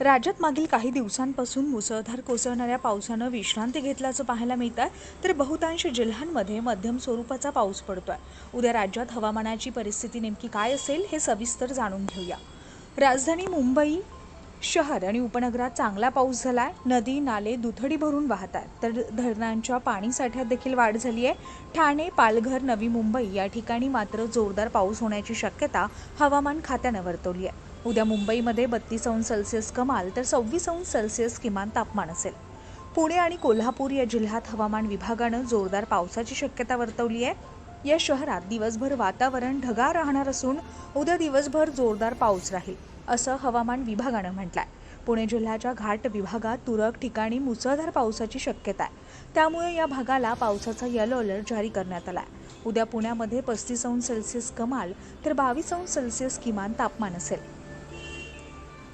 राज्यात मागील काही दिवसांपासून मुसळधार कोसळणाऱ्या पावसानं विश्रांती घेतल्याचं पाहायला मिळत आहे, तर बहुतांश जिल्ह्यांमध्ये मध्यम स्वरूपाचा पाऊस पडतोय। उद्या राज्यात हवामानाची परिस्थिती नेमकी काय असेल हे सविस्तर जाणून घेऊया। राजधानी मुंबई शहर आणि उपनगरात चांगला पाऊस झालाय। नदी नाले दुथडी भरून वाहत आहेत, तर धरणांच्या पाणी साठ्यात देखील वाढ झाली आहे। ठाणे, पालघर, नवी मुंबई या ठिकाणी मात्र जोरदार पाऊस होण्याची शक्यता हवामान खात्यानं वर्तवली आहे। उद्या मुंबईमध्ये 32°C कमाल तर 26°C किमान तापमान असेल। पुणे आणि कोल्हापूर या जिल्ह्यात हवामान विभागानं जोरदार पावसाची शक्यता वर्तवली आहे। या शहरात दिवसभर वातावरण ढगाळ राहणार असून उद्या दिवसभर जोरदार पाऊस राहील असं हवामान विभागानं म्हटलंय। पुणे जिल्ह्याच्या घाट विभागात तुरळक ठिकाणी मुसळधार पावसाची शक्यता आहे, त्यामुळे या भागाला पावसाचा येलो अलर्ट जारी करण्यात आलाय। उद्या पुण्यामध्ये 35°C कमाल तर 22°C किमान तापमान असेल।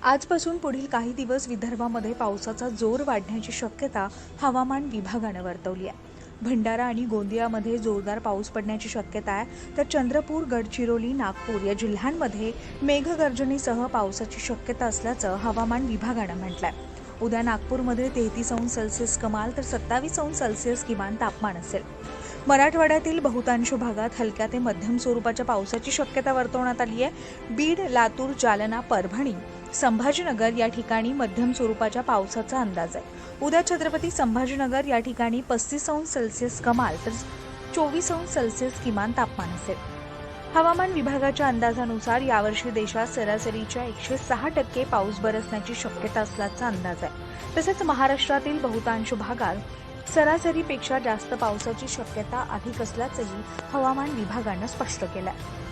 आजपासून पुढील काही दिवस विदर्भामध्ये पावसाचा जोर वाढण्याची शक्यता हवामान विभागानं वर्तवली आहे। भंडारा आणि गोंदियामध्ये जोरदार पाऊस पडण्याची शक्यता आहे, तर चंद्रपूर, गडचिरोली, नागपूर या जिल्ह्यांमध्ये मेघगर्जनेसह पावसाची शक्यता असल्याचं हवामान विभागानं म्हटलंय। उद्या नागपूरमध्ये 33°C कमाल तर 27°C किमान तापमान असेल। मराठवाड्यातील बहुतांश भागात हलक्या ते मध्यम स्वरूपाच्या पावसाची शक्यता वर्तवण्यात आली आहे। बीड, लातूर, जालना, परभणी, संभाजीनगर या ठिकाणी मध्यम स्वरूपाच्या पावसाचा अंदाज आहे। उद्या छत्रपती संभाजीनगर या ठिकाणी 35°C कमाल तर 24°C किमान तापमान असेल। हवामान विभागाच्या अंदाजानुसार यावर्षी देशात सरासरीच्या 106% पाऊस बरसण्याची शक्यता असल्याचा अंदाज आहे। तसेच महाराष्ट्रातील बहुतांश भागात सरासरीपेक्षा जास्त पावसाची शक्यता अधिक असल्याचंही हवामान विभागानं स्पष्ट केलं आहे।